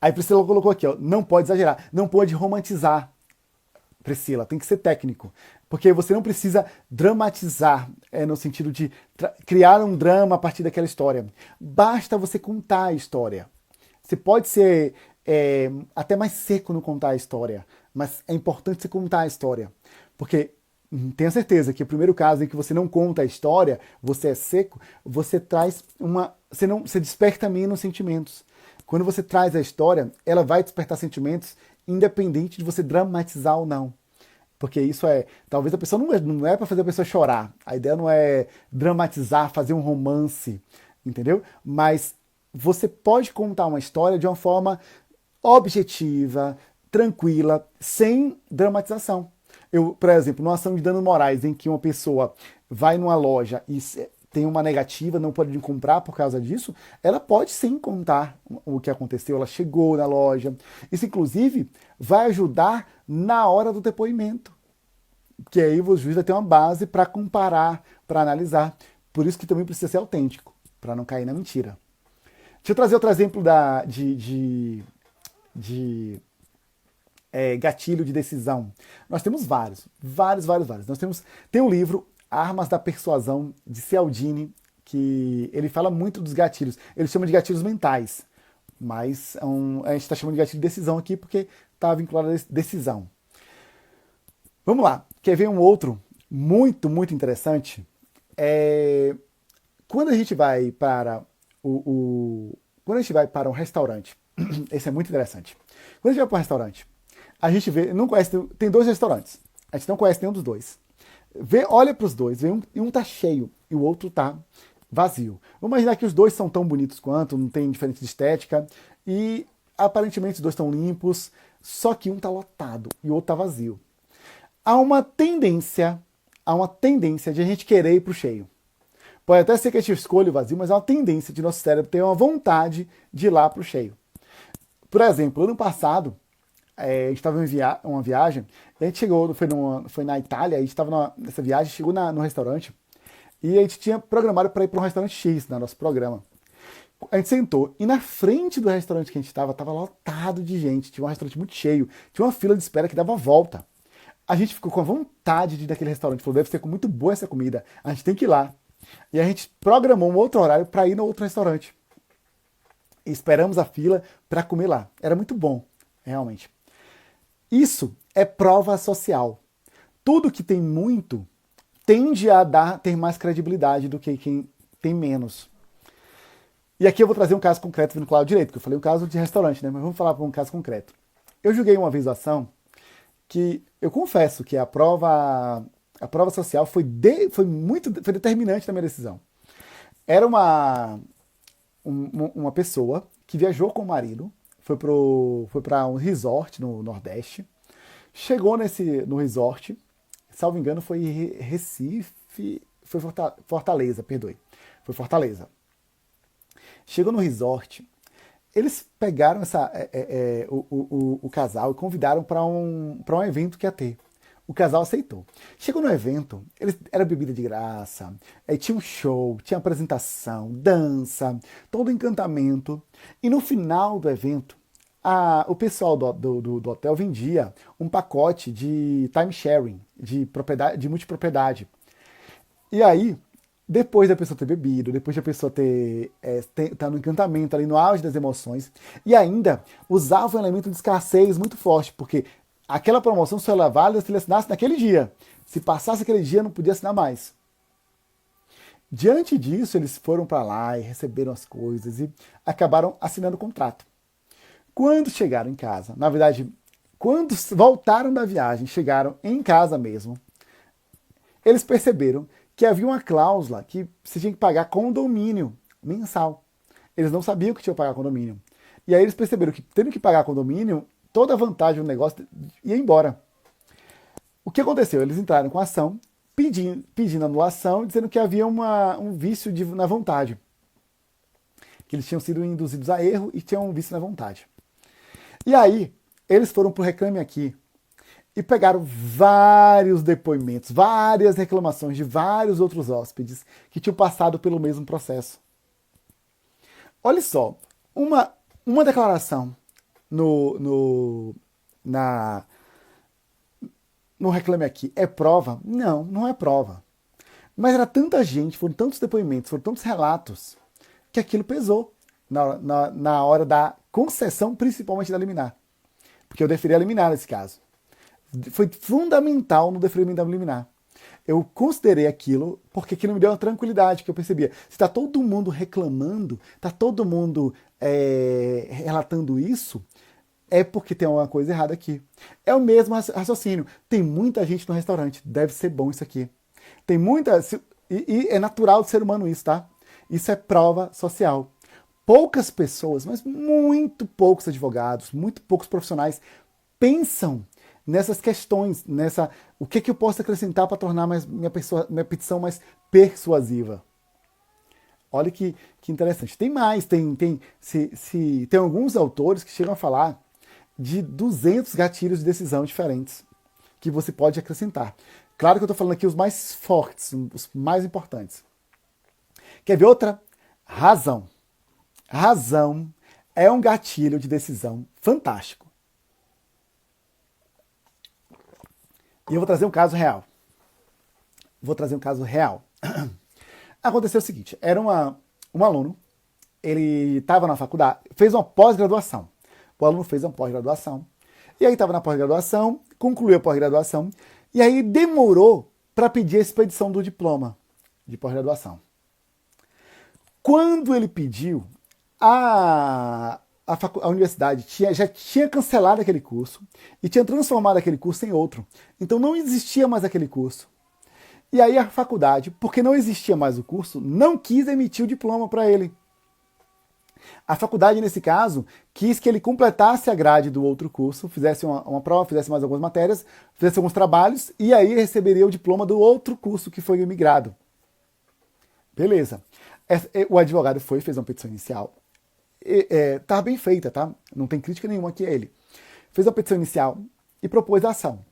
aí Priscila colocou aqui, ó, não pode exagerar, não pode romantizar, Priscila, tem que ser técnico, porque você não precisa dramatizar, no sentido de criar um drama a partir daquela história. Basta você contar a história. Você pode ser até mais seco no contar a história, mas é importante você contar a história, porque tenha certeza que o primeiro caso em que você não conta a história, você é seco, você traz você desperta menos sentimentos. Quando você traz a história, ela vai despertar sentimentos independente de você dramatizar ou não. Porque isso talvez a pessoa não é para fazer a pessoa chorar. A ideia não é dramatizar, fazer um romance, entendeu? Mas você pode contar uma história de uma forma objetiva, tranquila, sem dramatização. Por exemplo, numa ação de danos morais em que uma pessoa vai numa loja e tem uma negativa, não pode comprar por causa disso, ela pode sim contar o que aconteceu, ela chegou na loja. Isso, inclusive, vai ajudar na hora do depoimento, que aí o juiz vai ter uma base para comparar, para analisar. Por isso que também precisa ser autêntico, para não cair na mentira. Deixa eu trazer outro exemplo de gatilho de decisão. Nós temos vários. Tem um livro, Armas da Persuasão, de Cialdini, que ele fala muito dos gatilhos. Ele chama de gatilhos mentais, mas a gente está chamando de gatilho de decisão aqui porque está vinculado a decisão. Vamos lá. Quer ver um outro muito, muito interessante? Quando a gente vai para quando a gente vai para um restaurante, esse é muito interessante. Quando a gente vai para um restaurante, a gente não conhece, tem dois restaurantes, a gente não conhece nenhum dos dois. Olha para os dois, e um tá cheio e o outro tá vazio. Vamos imaginar que os dois são tão bonitos quanto, não tem diferença de estética, e aparentemente os dois estão limpos, só que um tá lotado e o outro tá vazio. Há uma tendência de a gente querer ir pro cheio. Pode até ser que a gente escolha o vazio, mas há uma tendência de nosso cérebro ter uma vontade de ir lá pro cheio. Por exemplo, ano passado, a gente estava em uma viagem, a gente chegou, foi na Itália, a gente estava nessa viagem, chegou no restaurante, e a gente tinha programado para ir para um restaurante X, no nosso programa. A gente sentou, e na frente do restaurante que a gente estava lotado de gente, tinha um restaurante muito cheio, tinha uma fila de espera que dava volta. A gente ficou com a vontade de ir naquele restaurante, falou, deve ser muito boa essa comida, a gente tem que ir lá. E a gente programou um outro horário para ir no outro restaurante. E esperamos a fila para comer lá. Era muito bom, realmente. Isso é prova social. Tudo que tem muito tende a ter mais credibilidade do que quem tem menos. E aqui eu vou trazer um caso concreto vinculado ao direito, porque eu falei um caso de restaurante, né? Mas vamos falar para um caso concreto. Eu julguei uma vez a ação que eu confesso que a prova social foi determinante na minha decisão. Era uma pessoa que viajou com o marido, foi para um resort no Nordeste, chegou no resort, salvo engano foi Recife, foi Fortaleza, perdoe, foi Fortaleza. Chegou no resort, eles pegaram o casal e convidaram para um evento que ia ter. O casal aceitou. Chegou no evento, era bebida de graça, tinha um show, tinha apresentação, dança, todo encantamento. E no final do evento, o pessoal do hotel vendia um pacote de time sharing, de multipropriedade. E aí, depois da pessoa ter bebido, depois da pessoa tá no encantamento, ali no auge das emoções, e ainda usava um elemento de escassez muito forte, porque aquela promoção só era válida se ele assinasse naquele dia. Se passasse aquele dia, não podia assinar mais. Diante disso, eles foram para lá e receberam as coisas e acabaram assinando o contrato. Quando chegaram em casa, na verdade, quando voltaram da viagem, chegaram em casa mesmo, eles perceberam que havia uma cláusula que você tinha que pagar condomínio mensal. Eles não sabiam que tinham que pagar condomínio. E aí eles perceberam que, tendo que pagar condomínio, toda a vantagem do negócio ia embora. O que aconteceu? Eles entraram com a ação, pedindo anulação, dizendo que havia um vício na vontade. que eles tinham sido induzidos a erro e tinham um vício na vontade. E aí, eles foram pro Reclame Aqui e pegaram vários depoimentos, várias reclamações de vários outros hóspedes que tinham passado pelo mesmo processo. Olha só, uma declaração no Reclame Aqui é prova? Não, não é prova. Mas era tanta gente, foram tantos depoimentos, foram tantos relatos, que aquilo pesou na hora da concessão, principalmente da liminar. Porque eu deferi a liminar nesse caso. Foi fundamental no deferimento da liminar. Eu considerei aquilo porque aquilo me deu uma tranquilidade, que eu percebia. Se está todo mundo reclamando, está todo mundo relatando isso, é porque tem alguma coisa errada aqui. É o mesmo raciocínio. Tem muita gente no restaurante, deve ser bom isso aqui. Tem muita... E é natural do ser humano isso, tá? Isso é prova social. Poucas pessoas, mas muito poucos advogados, muito poucos profissionais pensam nessas questões, o que eu posso acrescentar para tornar minha petição mais persuasiva. Olha que interessante. Tem mais, tem alguns autores que chegam a falar de 200 gatilhos de decisão diferentes que você pode acrescentar. Claro que eu estou falando aqui os mais fortes, os mais importantes. Quer ver outra? Razão. Razão é um gatilho de decisão fantástico. E eu vou trazer um caso real. Aconteceu o seguinte, era um aluno, ele estava na faculdade, fez uma pós-graduação. O aluno fez uma pós-graduação, e aí estava na pós-graduação, concluiu a pós-graduação, e aí demorou para pedir a expedição do diploma de pós-graduação. Quando ele pediu, a universidade já tinha cancelado aquele curso e tinha transformado aquele curso em outro. Então não existia mais aquele curso. E aí a faculdade, porque não existia mais o curso, não quis emitir o diploma para ele. A faculdade, nesse caso, quis que ele completasse a grade do outro curso, fizesse uma prova, fizesse mais algumas matérias, fizesse alguns trabalhos, e aí receberia o diploma do outro curso que foi migrado. Beleza. O advogado fez uma petição inicial. Tá bem feita, tá? Não tem crítica nenhuma aqui a ele. Fez a petição inicial e propôs a ação.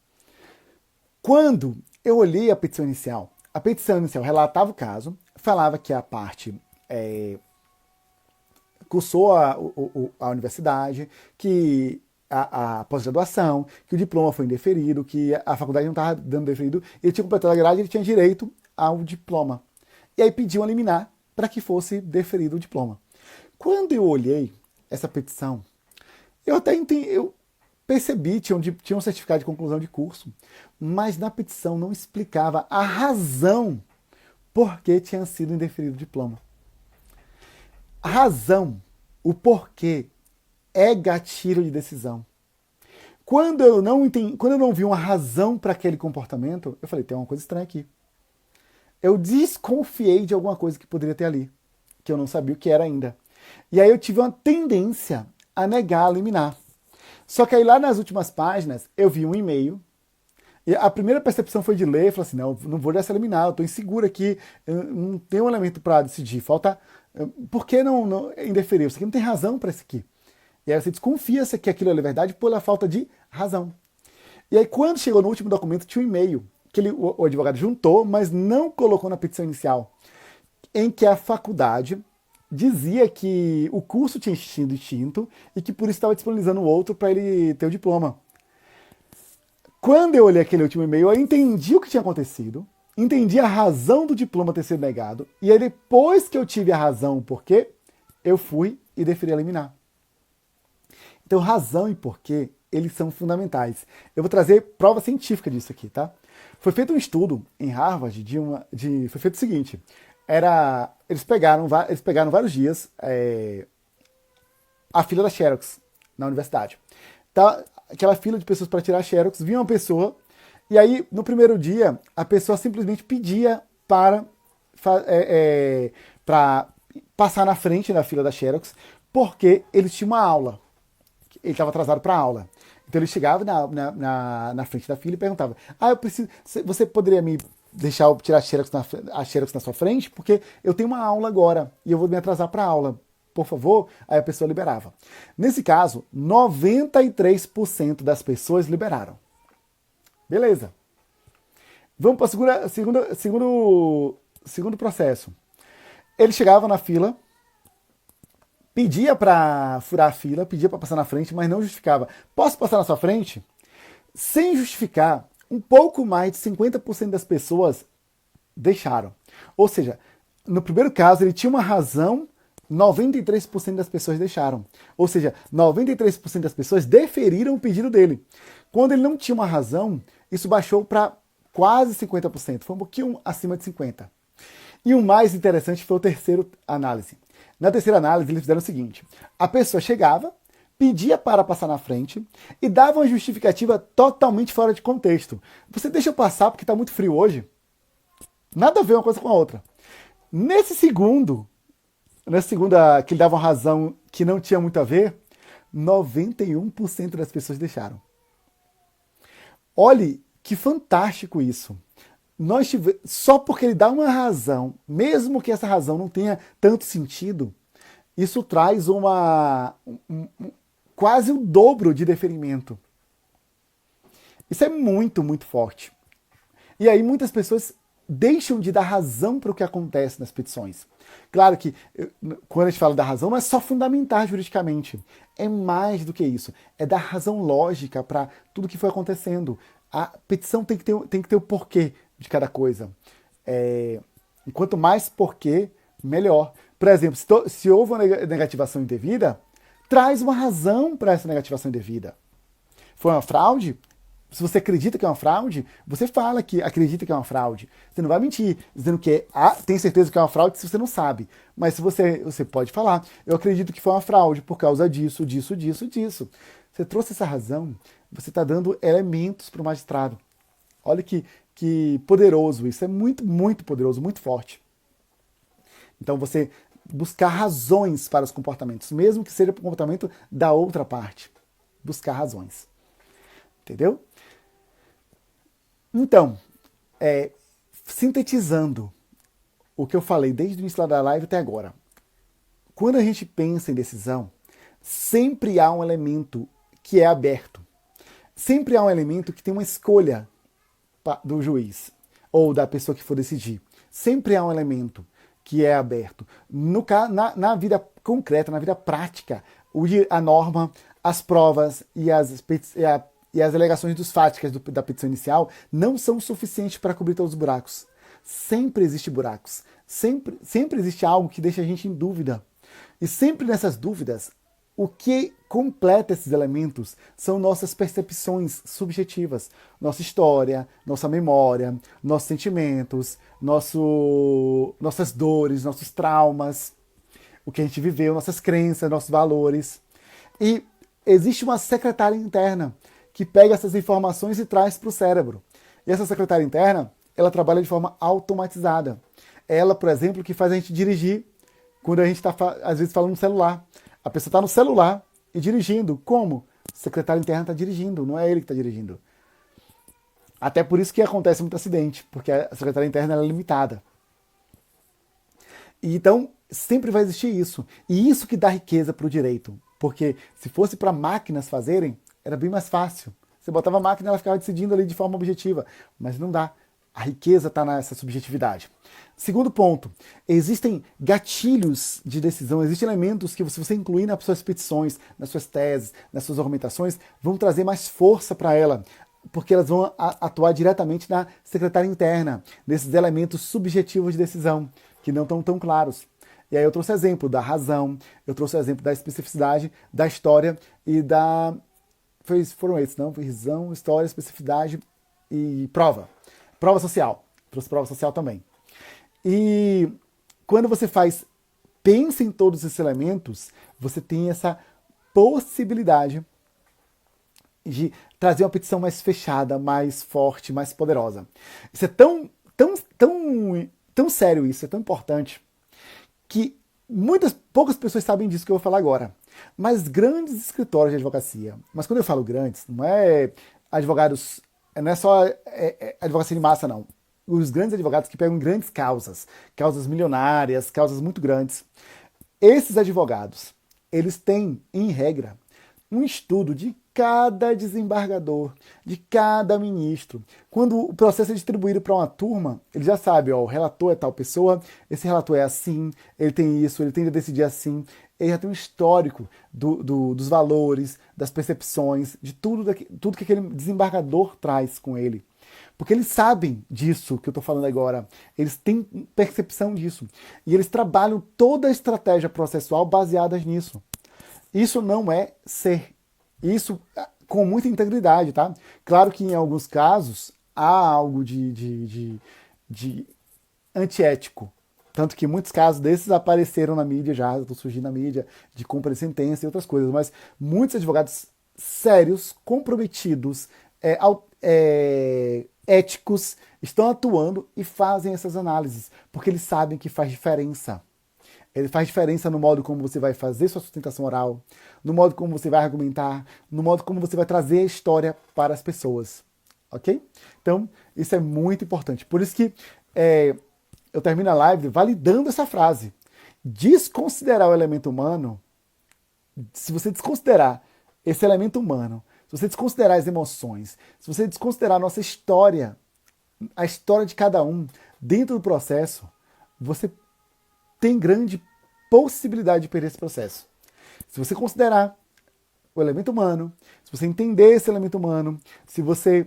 Quando eu olhei a petição inicial relatava o caso, falava que a parte cursou a universidade, que a pós-graduação, que o diploma foi indeferido, que a faculdade não estava dando deferido, ele tinha completado a grade, ele tinha direito ao diploma. E aí pediu a liminar para que fosse deferido o diploma. Quando eu olhei essa petição, eu até eu percebi, tinha um certificado de conclusão de curso, mas na petição não explicava a razão por que tinha sido indeferido o diploma. A razão, o porquê, é gatilho de decisão. Quando eu não vi uma razão para aquele comportamento, eu falei, tem uma coisa estranha aqui. Eu desconfiei de alguma coisa que poderia ter ali, que eu não sabia o que era ainda. E aí eu tive uma tendência a negar a liminar. Só que aí lá nas últimas páginas eu vi um e-mail, e a primeira percepção foi de ler, eu falei assim, não vou dessa liminar, eu estou inseguro aqui, eu não tenho um elemento para decidir, falta... Por que não indeferir? Isso aqui não tem razão para isso aqui. E aí você desconfia se aquilo é verdade pela falta de razão. E aí quando chegou no último documento tinha um e-mail que o advogado juntou, mas não colocou na petição inicial, em que a faculdade dizia que o curso tinha sido extinto e que por isso estava disponibilizando o outro para ele ter o diploma. Quando eu olhei aquele último e-mail, eu entendi o que tinha acontecido, entendi a razão do diploma ter sido negado, e aí depois que eu tive a razão o porquê, eu fui e deferi a liminar. Então razão e porquê, eles são fundamentais. Eu vou trazer prova científica disso aqui, tá? Foi feito um estudo em Harvard, foi feito o seguinte, eles pegaram vários dias a fila da Xerox na universidade. Tá, aquela fila de pessoas para tirar Xerox, vinha uma pessoa, e aí no primeiro dia a pessoa simplesmente pedia para passar na frente da fila da Xerox, porque eles tinham uma aula, ele estava atrasado para a aula. Então ele chegava na frente da fila e perguntava, você poderia me deixar eu tirar a Xerox na sua frente? Porque eu tenho uma aula agora e eu vou me atrasar para a aula. por favor, aí a pessoa liberava. Nesse caso, 93% das pessoas liberaram. Beleza. Vamos para o segundo processo. Ele chegava na fila, pedia para furar a fila, pedia para passar na frente, mas não justificava. Posso passar na sua frente? Sem justificar, um pouco mais de 50% das pessoas deixaram. Ou seja, no primeiro caso, ele tinha uma razão, 93% das pessoas deixaram. Ou seja, 93% das pessoas deferiram o pedido dele. Quando ele não tinha uma razão, isso baixou para quase 50%, foi um pouquinho acima de 50%. E o mais interessante foi a terceira análise. Na terceira análise, eles fizeram o seguinte: a pessoa chegava, pedia para passar na frente e dava uma justificativa totalmente fora de contexto. Você deixa eu passar porque está muito frio hoje? Nada a ver uma coisa com a outra. Nessa segunda, que ele dava uma razão que não tinha muito a ver, 91% das pessoas deixaram. Olhe que fantástico isso. Só porque ele dá uma razão, mesmo que essa razão não tenha tanto sentido, isso traz quase o dobro de deferimento. Isso é muito, muito forte. E aí muitas pessoas deixam de dar razão para o que acontece nas petições. Claro que quando a gente fala da razão, não é só fundamentar juridicamente. É mais do que isso. É dar razão lógica para tudo que foi acontecendo. A petição tem que ter o porquê de cada coisa. E quanto mais porquê, melhor. Por exemplo, se houve uma negativação indevida, traz uma razão para essa negativação indevida. Foi uma fraude? Se você acredita que é uma fraude, você fala que acredita que é uma fraude. Você não vai mentir dizendo que tem certeza que é uma fraude se você não sabe. Mas se você pode falar, eu acredito que foi uma fraude por causa disso, disso, disso, disso. Você trouxe essa razão, você está dando elementos para o magistrado. Olha que poderoso isso. É muito, muito poderoso, muito forte. Então você buscar razões para os comportamentos, mesmo que seja para o comportamento da outra parte. Buscar razões. Entendeu? Então, sintetizando o que eu falei desde o início da live até agora. Quando a gente pensa em decisão, sempre há um elemento que é aberto. Sempre há um elemento que tem uma escolha do juiz ou da pessoa que for decidir. Sempre há um elemento que é aberto. Na vida concreta, na vida prática, a norma, as provas e as alegações dos fáticas da petição inicial não são suficientes para cobrir todos os buracos. Sempre existe buracos. Sempre existe algo que deixa a gente em dúvida. E sempre nessas dúvidas, o que completa esses elementos são nossas percepções subjetivas. Nossa história, nossa memória, nossos sentimentos, nossas dores, nossos traumas, o que a gente viveu, nossas crenças, nossos valores. E existe uma secretária interna que pega essas informações e traz para o cérebro. E essa secretária interna, ela trabalha de forma automatizada. Ela, por exemplo, que faz a gente dirigir quando a gente está, às vezes, falando no celular. A pessoa está no celular e dirigindo. Como? A secretária interna está dirigindo, não é ele que está dirigindo. Até por isso que acontece muito acidente, porque a secretária interna é limitada. E então, sempre vai existir isso. E isso que dá riqueza para o direito. Porque se fosse para máquinas fazerem, era bem mais fácil. Você botava a máquina e ela ficava decidindo ali de forma objetiva. Mas não dá. A riqueza está nessa subjetividade. Segundo ponto, existem gatilhos de decisão, existem elementos que, se você incluir nas suas petições, nas suas teses, nas suas argumentações, vão trazer mais força para ela, porque elas vão atuar diretamente na secretária interna, nesses elementos subjetivos de decisão, que não estão tão claros. E aí eu trouxe exemplo da razão, eu trouxe exemplo da especificidade, da história e da... Foram esses, não? Razão, história, especificidade e prova. Prova social. Trouxe prova social também. E quando você pensa em todos esses elementos, você tem essa possibilidade de trazer uma petição mais fechada, mais forte, mais poderosa. Isso é tão sério isso, é tão importante, que poucas pessoas sabem disso que eu vou falar agora. Mas grandes escritórios de advocacia, mas quando eu falo grandes, não é advogados, não é só advocacia de massa, não. Os grandes advogados que pegam grandes causas milionárias, causas muito grandes, Esses advogados, eles têm, em regra, um estudo de cada desembargador, de cada ministro. Quando o processo é distribuído para uma turma, ele já sabe, ó, o relator é tal pessoa, esse relator é assim, ele tem isso, ele tende a decidir assim. Ele já tem um histórico dos valores, das percepções, de tudo que aquele desembargador traz com ele. Porque eles sabem disso que eu estou falando agora. Eles têm percepção disso. E eles trabalham toda a estratégia processual baseada nisso. Isso não é ser. Isso com muita integridade, tá? Claro que em alguns casos há algo de antiético. Tanto que muitos casos desses apareceram na mídia já, estão surgindo na mídia, de compra de sentença e outras coisas. Mas muitos advogados sérios, comprometidos, éticos, estão atuando e fazem essas análises, porque eles sabem que faz diferença. Ele faz diferença no modo como você vai fazer sua sustentação oral, no modo como você vai argumentar, no modo como você vai trazer a história para as pessoas. Ok? Então, isso é muito importante. Por isso que eu termino a live validando essa frase. Desconsiderar o elemento humano, se você desconsiderar esse elemento humano, se você desconsiderar as emoções, se você desconsiderar a nossa história, a história de cada um dentro do processo, você tem grande possibilidade de perder esse processo. Se você considerar o elemento humano, se você entender esse elemento humano, se você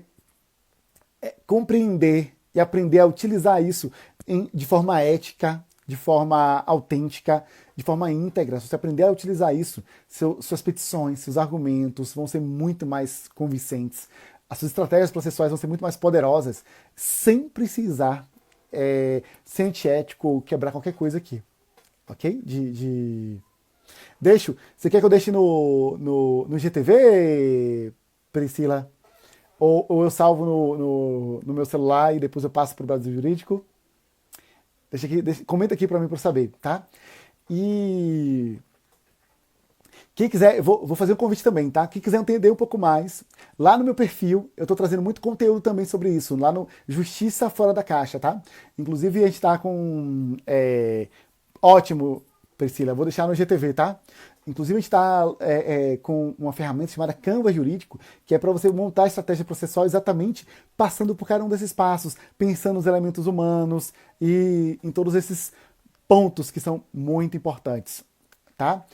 compreender e aprender a utilizar isso de forma ética, de forma autêntica, de forma íntegra, se você aprender a utilizar isso, suas petições, seus argumentos vão ser muito mais convincentes, as suas estratégias processuais vão ser muito mais poderosas, sem precisar ser antiético ou quebrar qualquer coisa aqui. Ok? Você quer que eu deixe no GTV, Priscila? Ou eu salvo no meu celular e depois eu passo para o Brasil Jurídico? Comenta aqui para mim para saber, tá? E quem quiser, eu vou fazer um convite também, tá? Quem quiser entender um pouco mais, lá no meu perfil, eu tô trazendo muito conteúdo também sobre isso, lá no Justiça Fora da Caixa, tá? Inclusive a gente tá com... ótimo, Priscila, vou deixar no GTV, tá? Inclusive a gente está com uma ferramenta chamada Canva Jurídico, que é para você montar a estratégia processual exatamente passando por cada um desses passos, pensando nos elementos humanos e em todos esses pontos que são muito importantes, tá?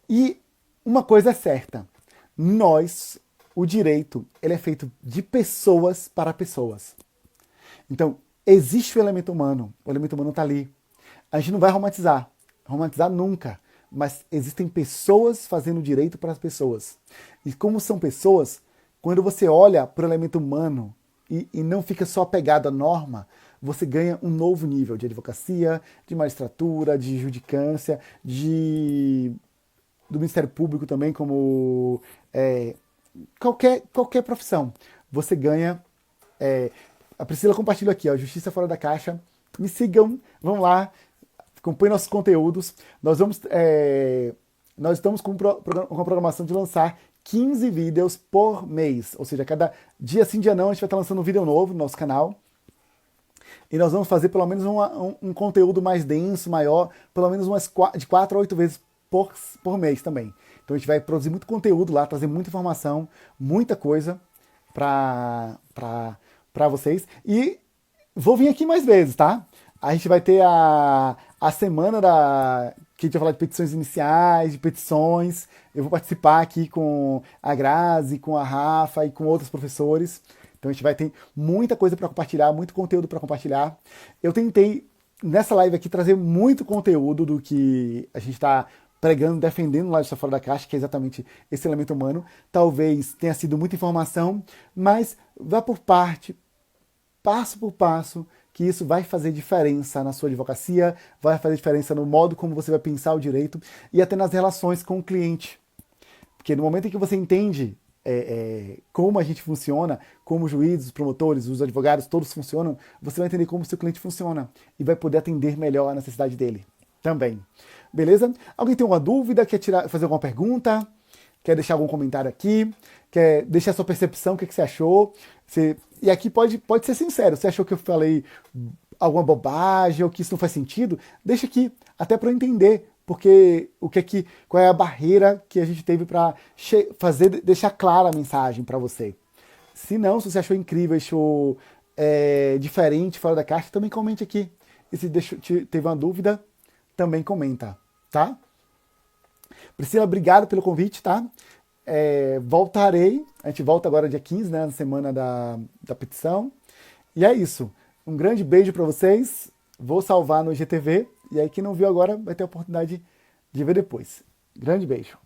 E uma coisa é certa, o direito, ele é feito de pessoas para pessoas. Então, existe o elemento humano está ali. A gente não vai romantizar nunca, mas existem pessoas fazendo direito para as pessoas. E como são pessoas, quando você olha para o elemento humano e não fica só apegado à norma, você ganha um novo nível de advocacia, de magistratura, de judicância, do Ministério Público também, como qualquer profissão. Você ganha... a Priscila compartilhou aqui, ó, Justiça Fora da Caixa. Me sigam, vão lá, acompanhe nossos conteúdos. Nós estamos com a programação de lançar 15 vídeos por mês. Ou seja, cada dia sim, dia não, a gente vai estar lançando um vídeo novo no nosso canal. E nós vamos fazer pelo menos um conteúdo mais denso, maior, pelo menos de 4 a 8 vezes por mês também. Então a gente vai produzir muito conteúdo lá, trazer muita informação, muita coisa para vocês. E vou vir aqui mais vezes, tá? A gente vai ter a semana que a gente vai falar de petições iniciais, de petições. Eu vou participar aqui com a Grazi, com a Rafa e com outros professores. Então a gente vai ter muita coisa para compartilhar, muito conteúdo para compartilhar. Eu tentei, nessa live aqui, trazer muito conteúdo do que a gente está pregando, defendendo lá de Fora da Caixa, que é exatamente esse elemento humano. Talvez tenha sido muita informação, mas vá por parte, passo por passo, que isso vai fazer diferença na sua advocacia, vai fazer diferença no modo como você vai pensar o direito e até nas relações com o cliente. Porque no momento em que você entende como a gente funciona, como os juízes, os promotores, os advogados, todos funcionam, você vai entender como o seu cliente funciona e vai poder atender melhor a necessidade dele também. Beleza? Alguém tem alguma dúvida? Quer fazer alguma pergunta? Quer deixar algum comentário aqui? Quer deixar a sua percepção? O que você achou? E aqui pode ser sincero. Você achou que eu falei alguma bobagem ou que isso não faz sentido? Deixa aqui, até para eu entender porque qual é a barreira que a gente teve para deixar clara a mensagem para você. Se não, se você achou incrível, achou diferente, fora da caixa, também comente aqui. E se teve uma dúvida, também comenta, tá? Priscila, obrigado pelo convite, tá? Voltarei, a gente volta agora dia 15, né, na semana da petição. E é isso. Um grande beijo para vocês. Vou salvar no IGTV. E aí quem não viu agora vai ter a oportunidade de ver depois. Grande beijo.